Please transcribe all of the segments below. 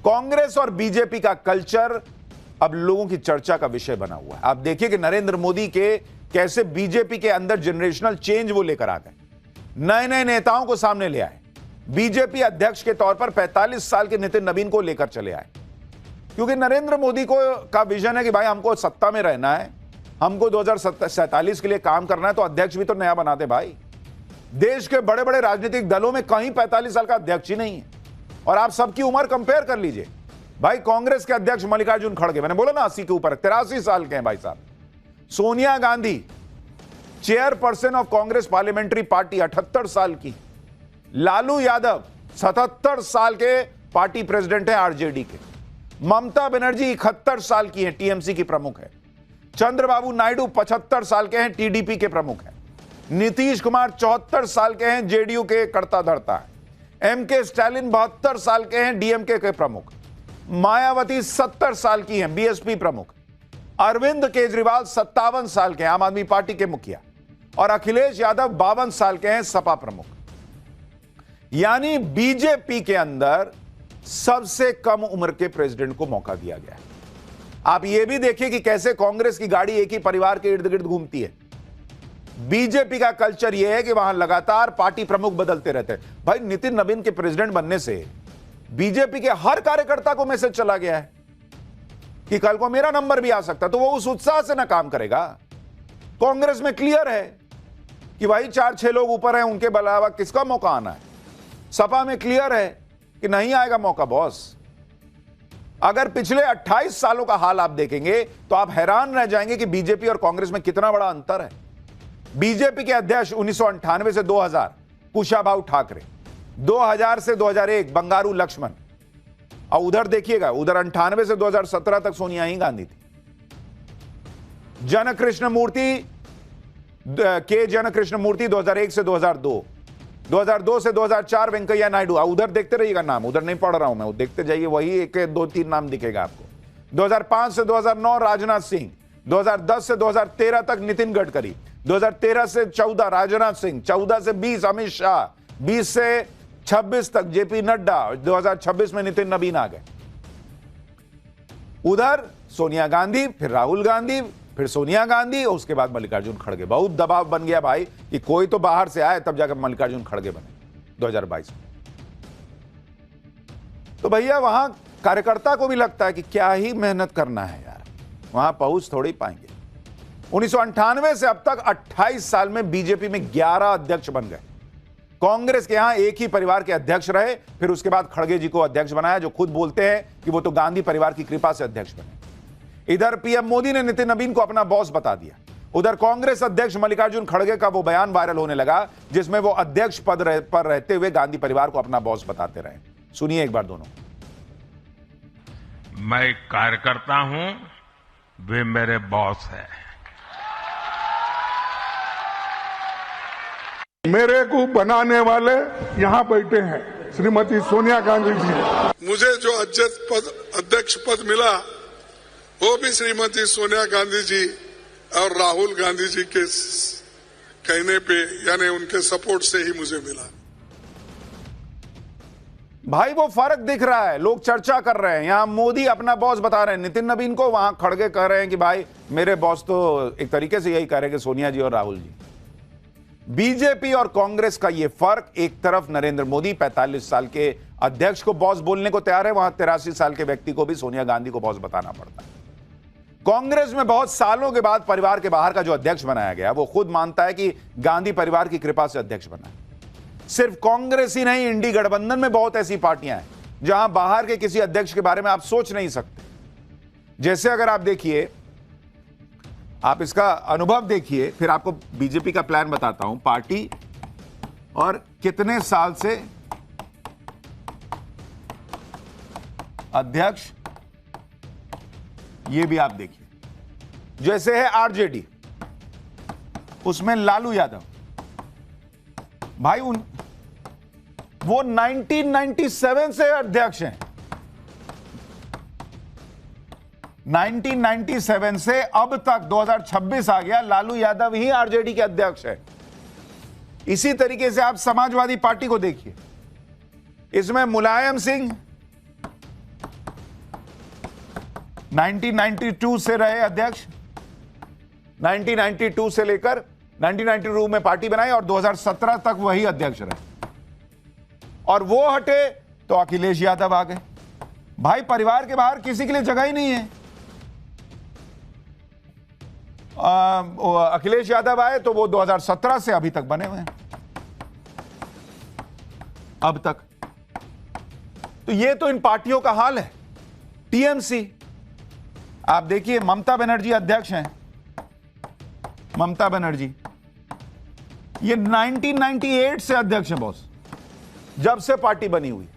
कांग्रेस और बीजेपी का कल्चर अब लोगों की चर्चा का विषय बना हुआ है। आप देखिए कि नरेंद्र मोदी के कैसे बीजेपी के अंदर जनरेशनल चेंज वो लेकर आ गए, नए नए नेताओं को सामने ले आए। बीजेपी अध्यक्ष के तौर पर 45 साल के नितिन नवीन को लेकर चले आए, क्योंकि नरेंद्र मोदी को का विजन है कि भाई हमको सत्ता में रहना है, हमको 2047 के लिए काम करना है, तो अध्यक्ष भी तो नया बना दे भाई। देश के बड़े बड़े राजनीतिक दलों में कहीं 45 साल का अध्यक्ष ही नहीं है। और आप सबकी उम्र कंपेयर कर लीजिए भाई। कांग्रेस के अध्यक्ष मल्लिकार्जुन खड़गे, मैंने बोला ना 80 के ऊपर, 83 साल के हैं भाई साहब। Sonia Gandhi chairperson of Congress parliamentary party, 78 साल की। लालू यादव 77 साल के पार्टी प्रेसिडेंट है आरजेडी के। ममता बनर्जी 71 साल की है, टीएमसी की प्रमुख है। चंद्रबाबू नायडू 75 साल के हैं, टीडीपी के प्रमुख हैं। नीतीश कुमार 74 साल के हैं, जेडीयू के कर्ता धर्ता है। एमके स्टालिन 72 साल के हैं, डीएमके के प्रमुख। मायावती 70 साल की हैं, बीएसपी प्रमुख। अरविंद केजरीवाल 57 साल के हैं, आम आदमी पार्टी के मुखिया। और अखिलेश यादव 52 साल के हैं, सपा प्रमुख। यानी बीजेपी के अंदर सबसे कम उम्र के प्रेसिडेंट को मौका दिया गया है। आप यह भी देखिए कि कैसे कांग्रेस की गाड़ी एक ही परिवार के इर्द गिर्द घूमती है। बीजेपी का कल्चर यह है कि वहां लगातार पार्टी प्रमुख बदलते रहते हैं। भाई नितिन नवीन के प्रेसिडेंट बनने से बीजेपी के हर कार्यकर्ता को मैसेज चला गया है कि कल को मेरा नंबर भी आ सकता है, तो वो उस उत्साह से ना काम करेगा। कांग्रेस में क्लियर है कि भाई 4-6 लोग ऊपर हैं, उनके अलावा किसका मौका आना है। सपा में क्लियर है कि नहीं आएगा मौका बॉस। अगर पिछले 28 सालों का हाल आप देखेंगे तो आप हैरान रह जाएंगे कि बीजेपी और कांग्रेस में कितना बड़ा अंतर है। बीजेपी के अध्यक्ष 1998 से 2000 कुशाभाऊ ठाकरे, 2000 से 2001 बंगारू लक्ष्मण, और उधर देखिएगा उधर 98 से 2017 तक सोनिया ही गांधी थी। जनकृष्ण मूर्ति के जनकृष्ण मूर्ति 2001 से 2002, 2002 से 2004 वेंकैया नायडू। उधर देखते रहिएगा नाम, उधर नहीं पढ़ रहा हूं मैं, वो देखते जाइए, वही एक 2-3 नाम दिखेगा आपको। 2005 से 2009 राजनाथ सिंह, 2010 से 2013 तक नितिन गडकरी, 2013 से 14 राजनाथ सिंह, 14 से 20 अमित शाह, 20 से 26 तक जेपी नड्डा, 2026 में नितिन नवीन आ गए। उधर सोनिया गांधी, फिर राहुल गांधी, फिर सोनिया गांधी, और उसके बाद मल्लिकार्जुन खड़गे। बहुत दबाव बन गया भाई कि कोई तो बाहर से आए, तब जाकर मल्लिकार्जुन खड़गे बने 2022 में। तो भैया वहां कार्यकर्ता को भी लगता है कि क्या ही मेहनत करना है यार, वहां पहुंच थोड़ी पाएंगे। 1998 से अब तक 28 साल में बीजेपी में 11 अध्यक्ष बन गए। कांग्रेस के यहां एक ही परिवार के अध्यक्ष रहे, फिर उसके बाद खड़गे जी को अध्यक्ष बनाया, जो खुद बोलते हैं कि वो तो गांधी परिवार की कृपा से अध्यक्ष बने। इधर पीएम मोदी ने नितिन नवीन को अपना बॉस बता दिया। उधर कांग्रेस अध्यक्ष मल्लिकार्जुन खड़गे का वो बयान वायरल होने लगा, जिसमें वो अध्यक्ष पद पर रहते हुए गांधी परिवार को अपना बॉस बताते रहे। सुनिए एक बार दोनों। मैं कार्यकर्ता हूं, वे मेरे बॉस हैं। मेरे को बनाने वाले यहाँ बैठे हैं, श्रीमती सोनिया गांधी जी। मुझे जो अध्यक्ष पद मिला वो भी श्रीमती सोनिया गांधी जी और राहुल गांधी जी के कहने पे, यानी उनके सपोर्ट से ही मुझे मिला। भाई वो फर्क दिख रहा है, लोग चर्चा कर रहे हैं। यहां मोदी अपना बॉस बता रहे हैं नितिन नवीन को, वहां खड़गे कह रहे हैं कि भाई मेरे बॉस तो एक तरीके से यही कह रहे हैं कि सोनिया जी और राहुल जी। बीजेपी और कांग्रेस का यह फर्क, एक तरफ नरेंद्र मोदी 45 साल के अध्यक्ष को बॉस बोलने को तैयार है, वहां 83 साल के व्यक्ति को भी सोनिया गांधी को बॉस बताना पड़ता है। कांग्रेस में बहुत सालों के बाद परिवार के बाहर का जो अध्यक्ष बनाया गया, वो खुद मानता है कि गांधी परिवार की कृपा से अध्यक्ष बना है। सिर्फ कांग्रेस ही नहीं, इंडी गठबंधन में बहुत ऐसी पार्टियां हैं जहां बाहर के किसी अध्यक्ष के बारे में आप सोच नहीं सकते। जैसे अगर आप देखिए, आप इसका अनुभव देखिए, फिर आपको बीजेपी का प्लान बताता हूं, पार्टी और कितने साल से अध्यक्ष, ये भी आप देखिए। जैसे है आरजेडी, उसमें लालू यादव भाई, वो 1997 से अध्यक्ष हैं। 1997 से अब तक 2026 आ गया, लालू यादव ही आरजेडी के अध्यक्ष है। इसी तरीके से आप समाजवादी पार्टी को देखिए, इसमें मुलायम सिंह 1992 से रहे अध्यक्ष, 1992 से लेकर 1992 में पार्टी बनाई और 2017 तक वही अध्यक्ष रहे, और वो हटे तो अखिलेश यादव आ गए। भाई परिवार के बाहर किसी के लिए जगह ही नहीं है। अखिलेश यादव आए तो वो 2017 से अभी तक बने हुए हैं, अब तक। तो ये तो इन पार्टियों का हाल है। टीएमसी, आप देखिए ममता बनर्जी अध्यक्ष हैं, ममता बनर्जी ये 1998 से अध्यक्ष हैं बॉस, जब से पार्टी बनी हुई।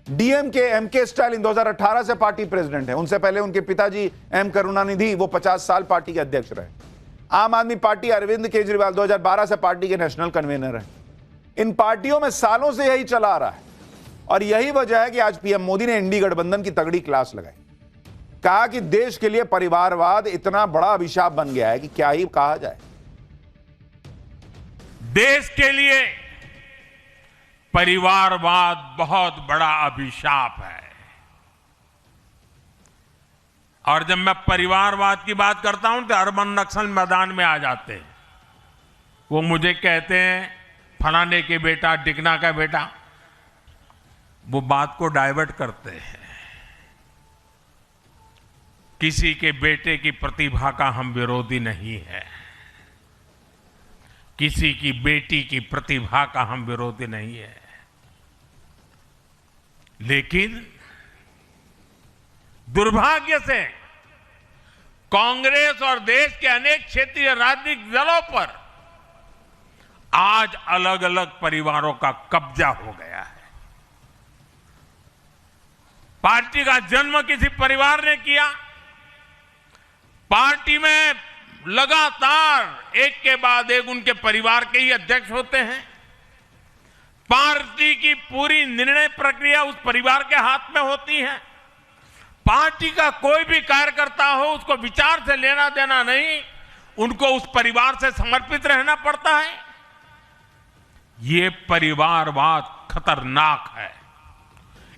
डीएमके एमके स्टालिन 2018 से पार्टी प्रेसिडेंट है, उनसे पहले उनके पिताजी एम करुणानिधि वो 50 साल पार्टी के अध्यक्ष रहे। आम आदमी पार्टी अरविंद केजरीवाल 2012 से पार्टी के नेशनल कन्वीनर हैं। इन पार्टियों में सालों से यही चला आ रहा है, और यही वजह है कि आज पीएम मोदी ने इंडी गठबंधन की तगड़ी क्लास लगाई। कहा कि देश के लिए परिवारवाद इतना बड़ा अभिशाप बन गया है कि क्या ही कहा जाए। देश के लिए परिवारवाद बहुत बड़ा अभिशाप है। और जब मैं परिवारवाद की बात करता हूं तो अरबन नक्सल मैदान में आ जाते हैं। वो मुझे कहते हैं फलाने के बेटा, डिकना का बेटा, वो बात को डाइवर्ट करते हैं। किसी के बेटे की प्रतिभा का हम विरोधी नहीं है, किसी की बेटी की प्रतिभा का हम विरोधी नहीं है, लेकिन दुर्भाग्य से कांग्रेस और देश के अनेक क्षेत्रीय राजनीतिक दलों पर आज अलग अलग परिवारों का कब्जा हो गया है। पार्टी का जन्म किसी परिवार ने किया, पार्टी में लगातार एक के बाद एक उनके परिवार के ही अध्यक्ष होते हैं। पार्टी की पूरी निर्णय प्रक्रिया उस परिवार के हाथ में होती है। पार्टी का कोई भी कार्यकर्ता हो, उसको विचार से लेना देना नहीं, उनको उस परिवार से समर्पित रहना पड़ता है। ये परिवारवाद खतरनाक है,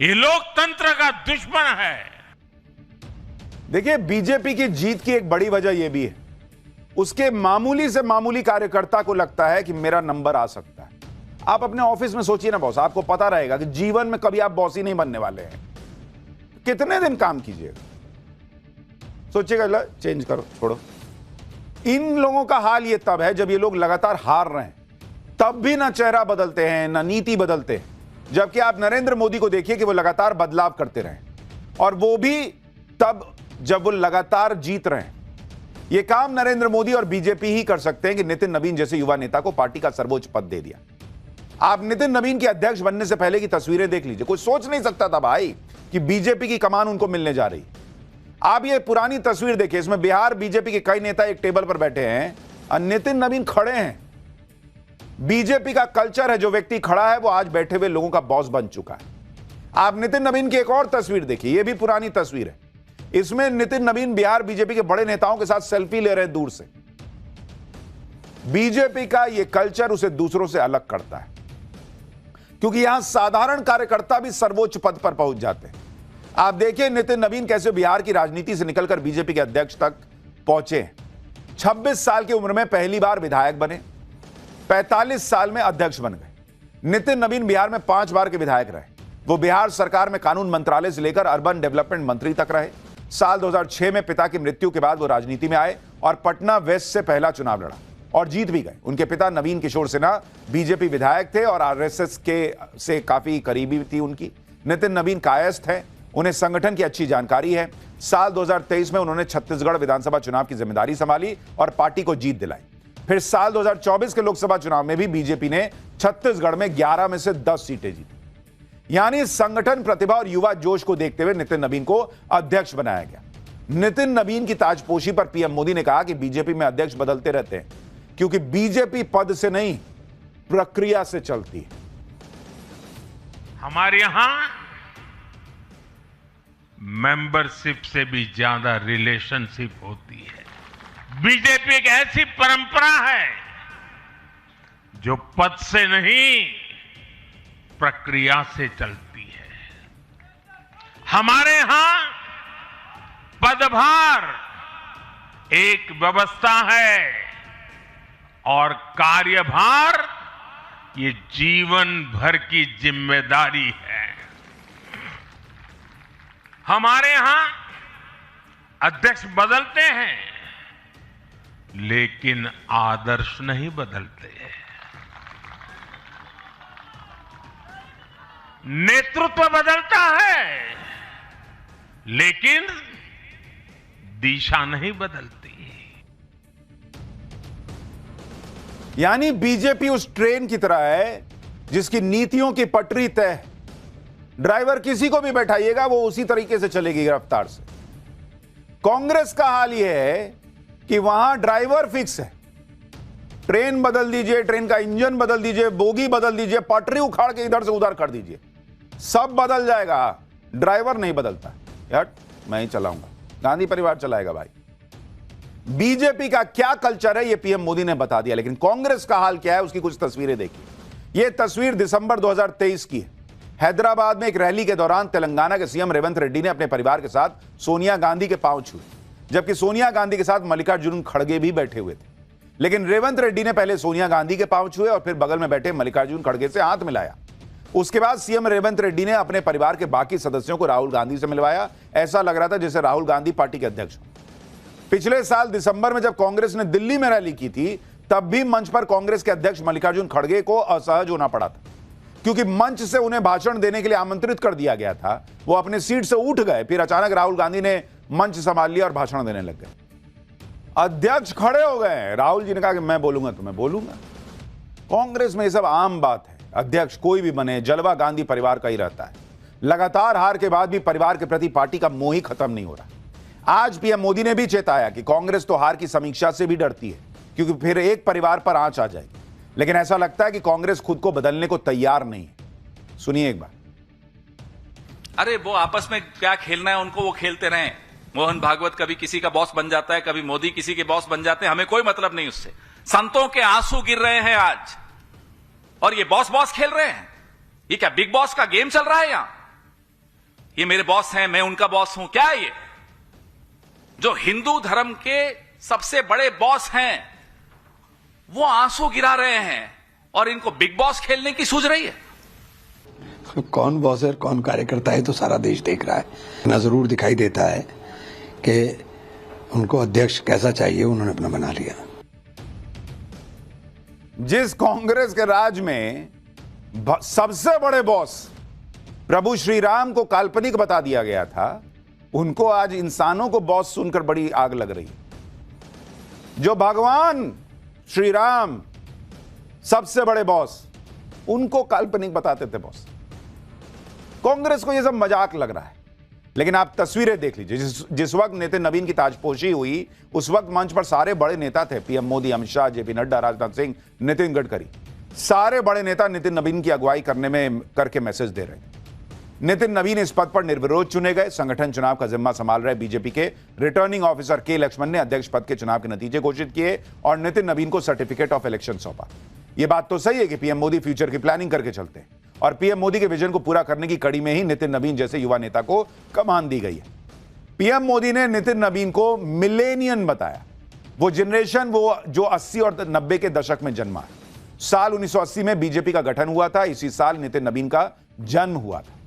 ये लोकतंत्र का दुश्मन है। देखिए बीजेपी की जीत की एक बड़ी वजह यह भी है, उसके मामूली से मामूली कार्यकर्ता को लगता है कि मेरा नंबर आ सकता है। आप अपने ऑफिस में सोचिए ना बॉस, आपको पता रहेगा कि जीवन में कभी आप बॉस ही नहीं बनने वाले हैं। कितने दिन काम कीजिएगा, सोचिएगा, चेंज करो, छोड़ो। इन लोगों का हाल ये तब है जब ये लोग लगातार हार रहे हैं, तब भी ना चेहरा बदलते हैं ना नीति बदलते हैं। जबकि आप नरेंद्र मोदी को देखिए कि वो लगातार बदलाव करते रहे, और वो भी तब जब वो लगातार जीत रहे हैं। ये काम नरेंद्र मोदी और बीजेपी ही कर सकते हैं कि नितिन नवीन जैसे युवा नेता को पार्टी का सर्वोच्च पद दे दिया। आप नितिन नवीन के अध्यक्ष बनने से पहले की तस्वीरें देख लीजिए, कोई सोच नहीं सकता था भाई कि बीजेपी की कमान उनको मिलने जा रही। आप ये पुरानी तस्वीर देखिए, इसमें बिहार बीजेपी के कई नेता एक टेबल पर बैठे हैं और नितिन नवीन खड़े हैं। बीजेपी का कल्चर है, जो व्यक्ति खड़ा है वो आज बैठे हुए लोगों का बॉस बन चुका है। आप नितिन नवीन की एक और तस्वीर देखिए, ये भी पुरानी तस्वीर है। इसमें नितिन नवीन बिहार बीजेपी के बड़े नेताओं के साथ सेल्फी ले रहे हैं दूर से। बीजेपी का यह कल्चर उसे दूसरों से अलग करता है, क्योंकि यहां साधारण कार्यकर्ता भी सर्वोच्च पद पर पहुंच जाते हैं। आप देखिए नितिन नवीन कैसे बिहार की राजनीति से निकलकर बीजेपी के अध्यक्ष तक पहुंचे। 26 साल की उम्र में पहली बार विधायक बने, 45 साल में अध्यक्ष बन गए। नितिन नवीन बिहार में 5 बार के विधायक रहे। वो बिहार सरकार में कानून मंत्रालय से लेकर अर्बन डेवलपमेंट मंत्री तक रहे। साल 2006 में पिता की मृत्यु के बाद वो राजनीति में आए और पटना वेस्ट से पहला चुनाव लड़ा और जीत भी गए। उनके पिता नवीन किशोर सिन्हा बीजेपी विधायक थे और आरएसएस के से काफी करीबी थी उनकी। नितिन नवीन कायस्थ हैं, उन्हें संगठन की अच्छी जानकारी है। साल 2023 में उन्होंने छत्तीसगढ़ विधानसभा चुनाव की जिम्मेदारी संभाली और पार्टी को जीत दिलाई। फिर साल 2024 के लोकसभा चुनाव में भी बीजेपी ने छत्तीसगढ़ में 11 में से 10 सीटें जीती। यानी संगठन, प्रतिभा और युवा जोश को देखते हुए नितिन नवीन को अध्यक्ष बनाया गया। नितिन नवीन की ताजपोशी पर पीएम मोदी ने कहा कि बीजेपी में अध्यक्ष बदलते रहते हैं, क्योंकि बीजेपी पद से नहीं प्रक्रिया से चलती है। हमारे यहां मेंबरशिप से भी ज्यादा रिलेशनशिप होती है। बीजेपी एक ऐसी परंपरा है जो पद से नहीं प्रक्रिया से चलती है। हमारे यहां पदभार एक व्यवस्था है और कार्यभार ये जीवन भर की जिम्मेदारी है। हमारे यहां अध्यक्ष बदलते हैं लेकिन आदर्श नहीं बदलते। नेतृत्व बदलता है लेकिन दिशा नहीं बदलती। यानी बीजेपी उस ट्रेन की तरह है जिसकी नीतियों की पटरी तय है। ड्राइवर किसी को भी बैठाइएगा वो उसी तरीके से चलेगी रफ्तार से। कांग्रेस का हाल यह है कि वहां ड्राइवर फिक्स है। ट्रेन बदल दीजिए, ट्रेन का इंजन बदल दीजिए, बोगी बदल दीजिए, पटरी उखाड़ के इधर से उधर कर दीजिए, सब बदल जाएगा, ड्राइवर नहीं बदलता। यार मैं ही चलाऊंगा, गांधी परिवार चलाएगा भाई। बीजेपी का क्या कल्चर है यह पीएम मोदी ने बता दिया, लेकिन कांग्रेस का हाल क्या है उसकी कुछ तस्वीरें देखिए। यह तस्वीर दिसंबर 2023 की है। हैदराबाद में एक रैली के दौरान तेलंगाना के सीएम रेवंत रेड्डी ने अपने परिवार के साथ सोनिया गांधी के पांव छुए, जबकि सोनिया गांधी के साथ मल्लिकार्जुन खड़गे भी बैठे हुए थे। लेकिन रेवंत रेड्डी ने पहले सोनिया गांधी के पांव छुए और फिर बगल में बैठे मल्लिकार्जुन खड़गे से हाथ मिलाया। उसके बाद सीएम रेवंत रेड्डी ने अपने परिवार के बाकी सदस्यों को राहुल गांधी से मिलवाया। ऐसा लग रहा था जैसे राहुल गांधी पार्टी के अध्यक्ष हो। पिछले साल दिसंबर में जब कांग्रेस ने दिल्ली में रैली की थी तब भी मंच पर कांग्रेस के अध्यक्ष मल्लिकार्जुन खड़गे को असहज होना पड़ा था, क्योंकि मंच से उन्हें भाषण देने के लिए आमंत्रित कर दिया गया था। वो अपने सीट से उठ गए, फिर अचानक राहुल गांधी ने मंच संभाल लिया और भाषण देने लग गए। अध्यक्ष खड़े हो गए, राहुल जी ने कहा कि मैं बोलूंगा तो मैं बोलूंगा। कांग्रेस में यह सब आम बात है, अध्यक्ष कोई भी बने, जलवा गांधी परिवार का ही रहता है। लगातार हार के बाद भी परिवार के प्रति पार्टी का मोह ही खत्म नहीं हो रहा। आज पीएम मोदी ने भी चेताया कि कांग्रेस तो हार की समीक्षा से भी डरती है, क्योंकि फिर एक परिवार पर आंच आ जाएगी। लेकिन ऐसा लगता है कि कांग्रेस खुद को बदलने को तैयार नहीं है। सुनिए एक बार। अरे वो आपस में क्या खेलना है उनको वो खेलते रहें। मोहन भागवत कभी किसी का बॉस बन जाता है, कभी मोदी किसी के बॉस बन जाते हैं, हमें कोई मतलब नहीं उससे। संतों के आंसू गिर रहे हैं आज, और ये बॉस बॉस खेल रहे हैं। ये क्या बिग बॉस का गेम चल रहा है यहां? ये मेरे बॉस हैं, मैं उनका बॉस हूं, क्या है ये? जो हिंदू धर्म के सबसे बड़े बॉस हैं वो आंसू गिरा रहे हैं और इनको बिग बॉस खेलने की सूझ रही है। कौन बॉस है कौन कार्यकर्ता है तो सारा देश देख रहा है। ना जरूर दिखाई देता है कि उनको अध्यक्ष कैसा चाहिए उन्होंने अपना बना लिया। जिस कांग्रेस के राज में सबसे बड़े बॉस प्रभु श्री राम को काल्पनिक बता दिया गया था, उनको आज इंसानों को बॉस सुनकर बड़ी आग लग रही है। जो भगवान श्री राम सबसे बड़े बॉस, उनको काल्पनिक बताते थे बॉस। कांग्रेस को यह सब मजाक लग रहा है। लेकिन आप तस्वीरें देख लीजिए। जिस वक्त नितिन नवीन की ताजपोशी हुई उस वक्त मंच पर सारे बड़े नेता थे। पीएम मोदी, अमित शाह, जेपी नड्डा, राजनाथ सिंह, नितिन गडकरी, सारे बड़े नेता नितिन नवीन की अगुवाई करके मैसेज दे रहे थे। नितिन नवीन इस पद पर निर्विरोध चुने गए। संगठन चुनाव का जिम्मा संभाल रहे बीजेपी के रिटर्निंग ऑफिसर के लक्ष्मण ने अध्यक्ष पद के चुनाव के नतीजे घोषित किए और नितिन नवीन को सर्टिफिकेट ऑफ इलेक्शन सौंपा। यह बात तो सही है कि पीएम मोदी फ्यूचर की प्लानिंग करके चलते हैं और पीएम मोदी के विजन को पूरा करने की कड़ी में ही नितिन नवीन जैसे युवा नेता को कमान दी गई है। पीएम मोदी ने नितिन नवीन को मिलेनियन बताया। वो जनरेशन वो जो 80 और 90 के दशक में जन्मा है। साल 1980 में बीजेपी का गठन हुआ था। इसी साल नितिन नवीन का जन्म हुआ था।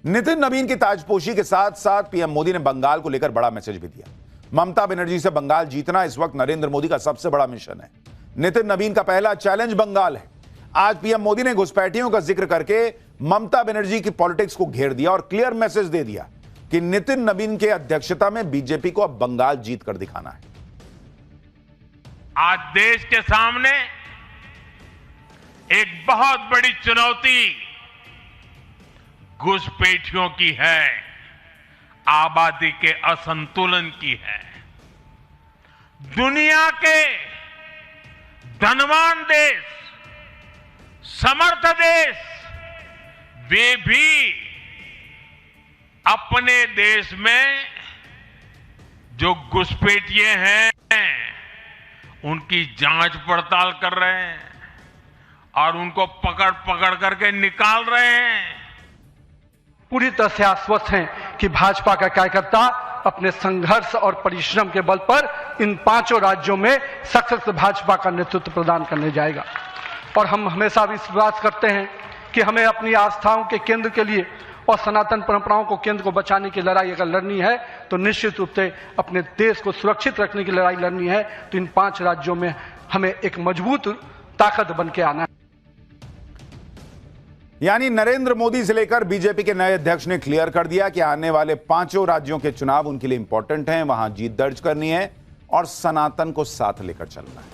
नितिन नवीन की ताजपोशी के साथ साथ पीएम मोदी ने बंगाल को लेकर बड़ा मैसेज भी दिया। ममता बनर्जी से बंगाल जीतना इस वक्त नरेंद्र मोदी का सबसे बड़ा मिशन है। नितिन नवीन का पहला चैलेंज बंगाल है। आज पीएम मोदी ने घुसपैठियों का जिक्र करके ममता बनर्जी की पॉलिटिक्स को घेर दिया और क्लियर मैसेज दे दिया कि नितिन नवीन के अध्यक्षता में बीजेपी को अब बंगाल जीत कर दिखाना है। आज देश के सामने एक बहुत बड़ी चुनौती घुसपैठियों की है, आबादी के असंतुलन की है। दुनिया के धनवान देश, समर्थ देश, वे भी अपने देश में जो घुसपैठिए हैं उनकी जांच पड़ताल कर रहे हैं और उनको पकड़ पकड़ करके निकाल रहे हैं। पूरी तरह से आश्वस्त हैं कि भाजपा का कार्यकर्ता अपने संघर्ष और परिश्रम के बल पर इन 5 राज्यों में सशक्त भाजपा का नेतृत्व प्रदान करने जाएगा। और हम हमेशा विश्वास करते हैं कि हमें अपनी आस्थाओं के केंद्र के लिए और सनातन परंपराओं को केंद्र को बचाने की लड़ाई अगर लड़नी है तो निश्चित रूप से अपने देश को सुरक्षित रखने की लड़ाई लड़नी है तो इन 5 राज्यों में हमें एक मजबूत ताकत बन के आना है। यानी नरेंद्र मोदी से लेकर बीजेपी के नए अध्यक्ष ने क्लियर कर दिया कि आने वाले 5 राज्यों के चुनाव उनके लिए इंपॉर्टेंट हैं, वहां जीत दर्ज करनी है और सनातन को साथ लेकर चलना है।